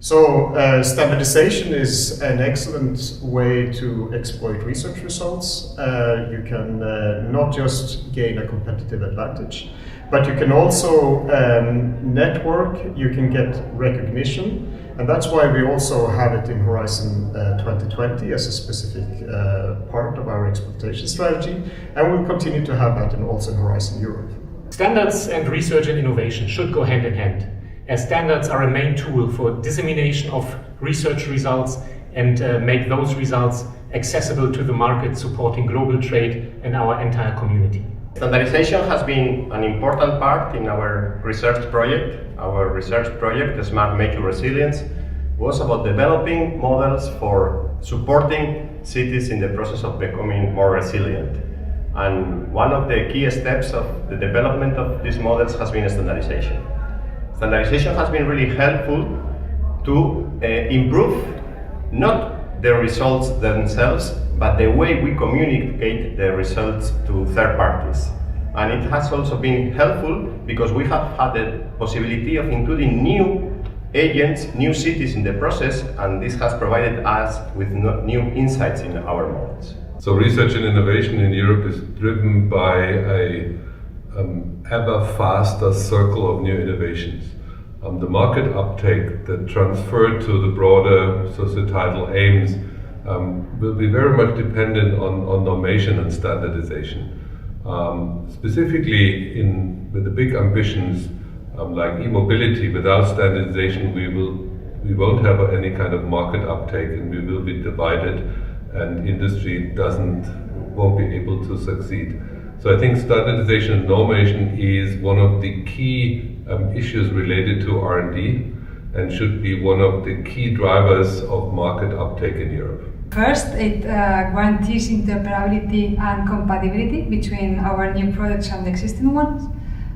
Standardization is an excellent way to exploit research results. You can not just gain a competitive advantage, but you can also network, you can get recognition, and that's why we also have it in Horizon 2020 as a specific part of our exploitation strategy, and we'll continue to have that also in Horizon Europe. Standards and research and innovation should go hand in hand, as standards are a main tool for dissemination of research results and make those results accessible to the market, supporting global trade and our entire community. Standardization has been an important part in our research project. Our research project, the Smart Making Resilience, was about developing models for supporting cities in the process of becoming more resilient. And one of the key steps of the development of these models has been standardization. Standardization has been really helpful to improve not the results themselves, but the way we communicate the results to third parties. And it has also been helpful because we have had the possibility of including new agents, new cities in the process, and this has provided us with new insights in our models. So research and innovation in Europe is driven by a ever faster circle of new innovations. The market uptake, the transfer to the broader societal aims will be very much dependent on normation and standardization. Specifically with the big ambitions like e-mobility, without standardization we won't have any kind of market uptake, and we will be divided, and industry won't be able to succeed. So I think standardization and normation is one of the key issues related to R&D and should be one of the key drivers of market uptake in Europe. First, it guarantees interoperability and compatibility between our new products and the existing ones.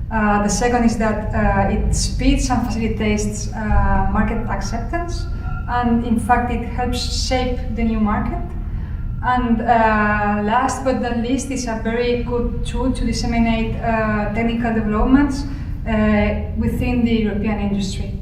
The second is that it speeds and facilitates market acceptance, and in fact it helps shape the new market. And last but not least, it's a very good tool to disseminate technical developments within the European industry.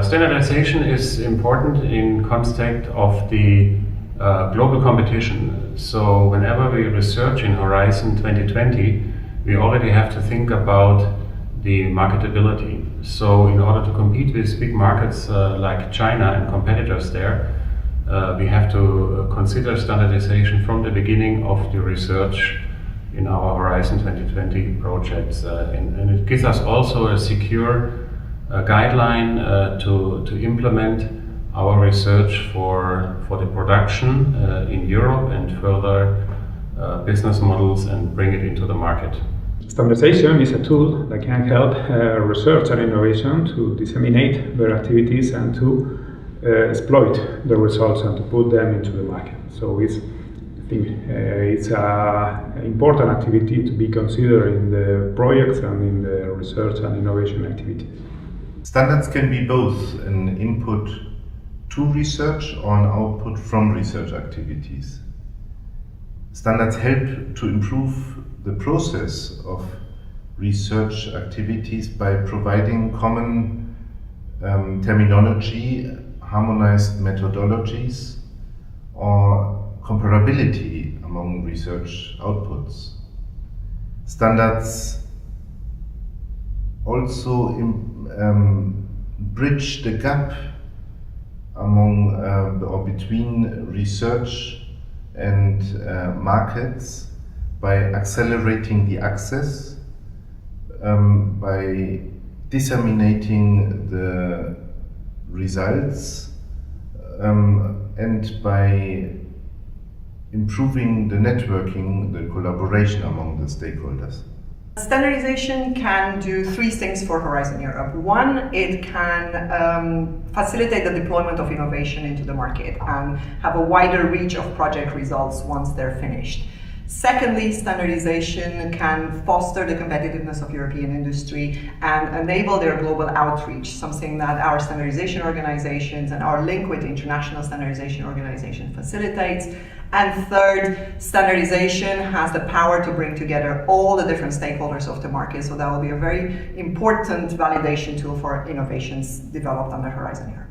Standardization is important in context of the global competition. So whenever we research in Horizon 2020, we already have to think about the marketability. So in order to compete with big markets like China and competitors there, we have to consider standardization from the beginning of the research in our Horizon 2020 projects. And it gives us also a secure guideline to implement our research for the production in Europe and further business models and bring it into the market. Standardization is a tool that can help research and innovation to disseminate their activities and to exploit the results and to put them into the market. So I think it's an important activity to be considered in the projects and in the research and innovation activity. Standards can be both an input to research or an output from research activities. Standards help to improve the process of research activities by providing common terminology, harmonized methodologies, or comparability among research outputs. Standards also bridge the gap among or between research and markets by accelerating the access, by disseminating the results, and by improving the networking, the collaboration among the stakeholders. Standardization can do three things for Horizon Europe. One, it can facilitate the deployment of innovation into the market and have a wider reach of project results once they're finished. Secondly, standardization can foster the competitiveness of European industry and enable their global outreach, something that our standardization organizations and our link with the International Standardization Organization facilitates. And third, standardization has the power to bring together all the different stakeholders of the market, so that will be a very important validation tool for innovations developed under Horizon Europe.